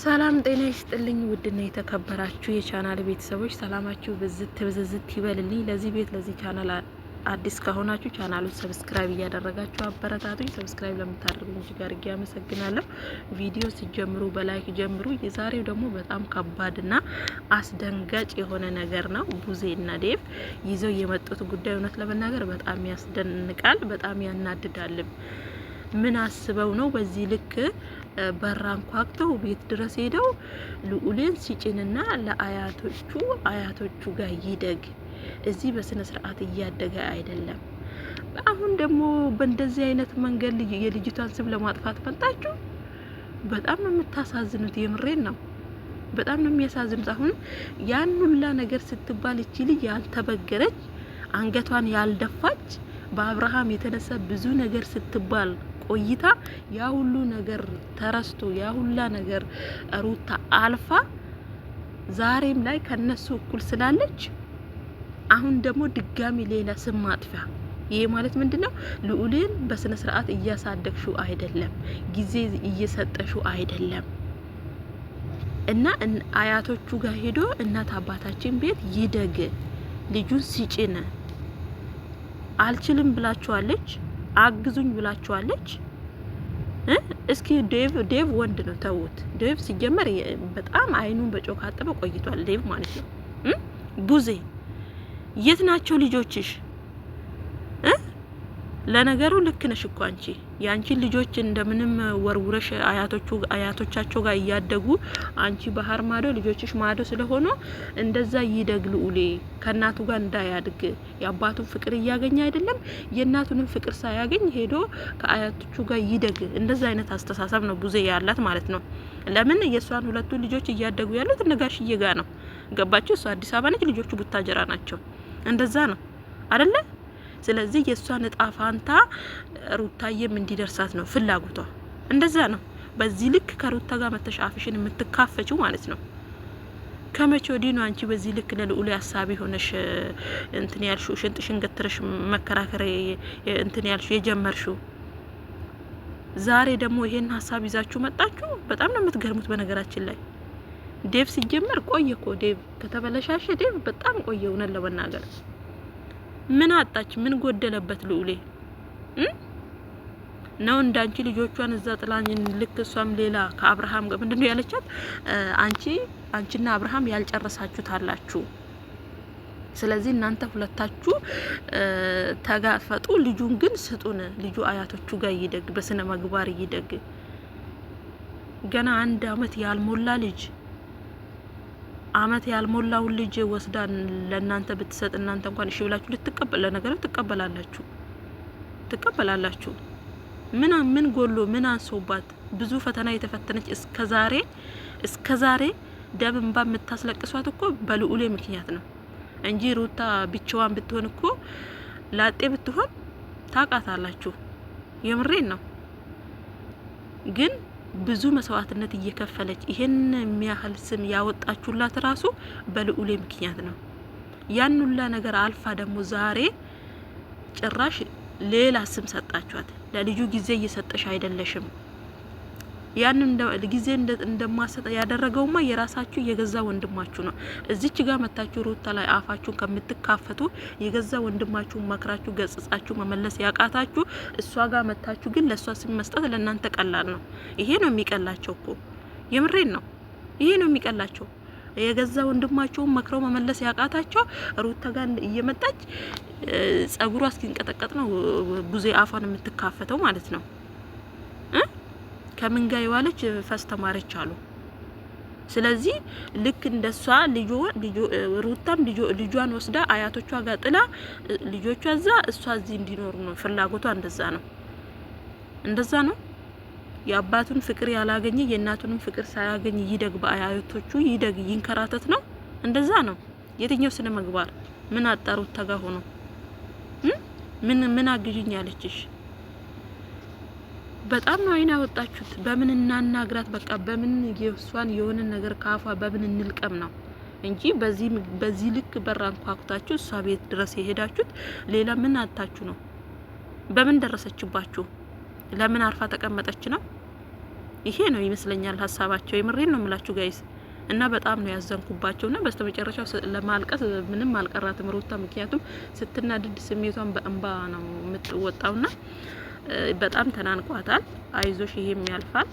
ሰላም ጤና ይስጥልኝ። ውድና የተከበራችሁ የቻናል ቤተሰቦች ሰላማችሁ ብዝት ይበልልኝ። ለዚህ ቤት ለዚህ ቻናል አዲስ ከሆናችሁ ቻናሉን ሰብስክራይብ እያደረጋችሁ አበረታቱኝ። ሰብስክራይብ ለምታደርጉኝ እጅግ አድርጌ አመሰግናለሁ። ቪዲዮ ሲጀምሩ በላይክ ጀምሩ። የዛሬው ደግሞ በጣም ከባድና አስደንጋጭ የሆነ ነገር ነው። ቡዜና ዴቭ ይዘው የመጡት ጉዳይ እውነት ለመናገር በጣም ያስደንቃል፣ በጣም ያናድዳልም። ምን አስበው ነው በዚህ ልክ በራን ኳክተው ቤት ድረስ ሄደው ልዑልን ሲጭንና ለአያቶቹ ጋር ይደግ እዚህ በስነ ስርዓት እያደገ አይደለም። አሁን ደግሞ በእንደዚህ አይነት መንገድ የልጅቷን ስም ለማጥፋት ፈንታችሁ በጣም ነው የምታሳዝኑት። የምሬን ነው፣ በጣም ነው የሚያሳዝኑት። አሁን ያን ሁላ ነገር ስትባል እቺ ልጅ ያልተበገረች አንገቷን ያልደፋች በአብርሃም የተነሳ ብዙ ነገር ስትባል ቆይታ ያ ሁሉ ነገር ተረስቶ ያ ሁላ ነገር ሩታ አልፋ ዛሬም ላይ ከነሱ እኩል ስላለች አሁን ደግሞ ድጋሚ ሌላ ስም ማጥፊያ። ይሄ ማለት ምንድነው? ልዑልን በስነ ስርዓት እያሳደግሽው አይደለም፣ ጊዜ እየሰጠሽው አይደለም። እና አያቶቹ ጋር ሄዶ እናት አባታችን ቤት ይደግ ልጁን ሲጭን አልችልም ብላችኋለች፣ አግዙኝ ብላችኋለች። እስኪ ዴቭ ወንድ ነው ተውት። ዴቭ ሲጀመር በጣም አይኑን በጮክ አጠበ ቆይቷል። ዴቭ ማለት ነው። ቡዜ የት ናቸው ልጆችሽ? ለነገሩ ልክ ነሽ እኮ አንቺ ያንቺን ልጆች እንደምንም ወርውረሽ አያቶቻቸው ጋር እያደጉ አንቺ ባህር ማዶ ልጆችሽ ማዶ ስለሆነ እንደዛ ይደግ ልዑሌ ከናቱ ጋር እንዳያድግ የአባቱን ፍቅር እያገኘ አይደለም፣ የእናቱንም ፍቅር ሳያገኝ ሄዶ ከአያቶቹ ጋር ይደግ። እንደዛ አይነት አስተሳሰብ ነው ቡዜ ያላት ማለት ነው። ለምን የሷን ሁለቱ ልጆች እያደጉ ያሉት ነጋሽዬ ጋር ነው። ገባችሁ? እሷ አዲስ አበባ ነች፣ ልጆቹ ቡታጀራ ናቸው። እንደዛ ነው አይደለ? ስለዚህ የሷን እጣ ፋንታ ሩታዬም እንዲደርሳት ነው ፍላጎቷ። እንደዛ ነው። በዚህ ልክ ከሩታ ጋር መተሻፍሽን የምትካፈችው ማለት ነው። ከመቼ ወዲህ ነው አንቺ በዚህ ልክ ለልዑል ሀሳቢ ሆነሽ እንትን ያልሽው ሽንጥሽን ገትረሽ መከራከር እንትን ያልሽው የጀመርሽው? ዛሬ ደግሞ ይሄን ሀሳብ ይዛችሁ መጣችሁ። በጣም ነው የምትገርሙት። በነገራችን ላይ ዴቭ ሲጀመር ቆየኮ። ዴቭ ከተበለሻሸ ዴቭ በጣም ቆየ። እውነት ለመናገር ምን አጣች? ምን ጎደለበት? ልዑሌ ነው እንዳንቺ ልጆቿን እዛ ጥላኝ ልክ እሷም ሌላ ከአብርሃም ጋር ምንድነው ያለቻት? አንቺና አብርሃም ያልጨረሳችሁት አላችሁ። ስለዚህ እናንተ ሁለታችሁ ተጋፈጡ፣ ልጁን ግን ስጡን። ልጁ አያቶቹ ጋር ይደግ፣ በስነ ምግባር ይደግ። ገና 1 አመት ያልሞላ ልጅ አመት ያልሞላው ልጅ ወስዳ ለእናንተ ብትሰጥ እናንተ እንኳን እሺ ብላችሁ ልትቀበል ለነገሩ ትቀበላላችሁ። ምን ጎሎ ምን አንሶባት ብዙ ፈተና የተፈተነች እስከዛሬ ደም እንባ የምታስለቅሷት እኮ በልዑሌ ምክንያት ነው እንጂ ሩታ ብቻዋን ብትሆን እኮ ላጤ ብትሆን ታቃታላችሁ። የምሬን ነው። ግን ብዙ መስዋዕትነት እየከፈለች ይሄን የሚያህል ስም ያወጣችሁላት ራሱ በልዑሌ ምክንያት ነው። ያን ሁላ ነገር አልፋ ደግሞ ዛሬ ጭራሽ ሌላ ስም ሰጣችኋት። ለልጁ ጊዜ እየሰጠሽ አይደለሽም። ያን ጊዜ እንደማሰጥ ያደረገውማ የራሳችሁ የገዛ ወንድማችሁ ነው። እዚች ጋር መታችሁ ሩታ ላይ አፋችሁን ከምትካፈቱ የገዛ ወንድማችሁን መክራችሁ ገጽጻችሁ መመለስ ያቃታችሁ እሷ ጋር መታችሁ ግን ለሷ ስም መስጠት ለእናንተ ቀላል ነው። ይሄ ነው የሚቀላቸው እኮ የምሬን ነው። ይሄ ነው የሚቀላቸው። የገዛ ወንድማቸውን መክረው መመለስ ያቃታቸው ሩታ ጋር እየመጣች ጸጉሯ እስኪንቀጠቀጥ ነው ቡዜ አፋን የምትካፈተው ማለት ነው። ከምን ጋር ይዋለች ፈስ ተማረች አሉ። ስለዚህ ልክ እንደሷ ሩታም ልጇን ወስዳ አያቶቿ ጋር ጥላ ልጆቿ እሷ እዚህ እንዲኖሩ ነው ፍላጎቷ። እንደዛ ነው። የአባቱን ፍቅር ያላገኘ የእናቱንም ፍቅር ሳያገኝ ይደግ፣ በአያቶቹ ይደግ፣ ይንከራተት ነው። እንደዛ ነው። የትኛው ስነ ምግባር? ምን አጣሩት ተጋ ሆኖ ምን አግዥኝ ያለችሽ? በጣም ነው አይና ወጣችሁት። በምን እናናግራት? በቃ በምን የሷን የሆነ ነገር ካፋ በምን እንልቀም ነው እንጂ በዚህ ልክ በራን ኳኩታችሁ እሷ ቤት ድረስ የሄዳችሁት ሌላ ምን አጣችሁ ነው? በምን ደረሰችባችሁ? ለምን አርፋ ተቀመጠች ነው? ይሄ ነው ይመስለኛል ሀሳባቸው። የምሬን ነው የምላችሁ ጋይስ። እና በጣም ነው ያዘንኩባቸውና በስተመጨረሻው ለማልቀስ ምንም አልቀራትም ሩታ። ምክንያቱም ስትናድድ ስሜቷን በእንባ ነው የምትወጣውና በጣም ተናንቋታል። አይዞሽ ይሄም ያልፋል።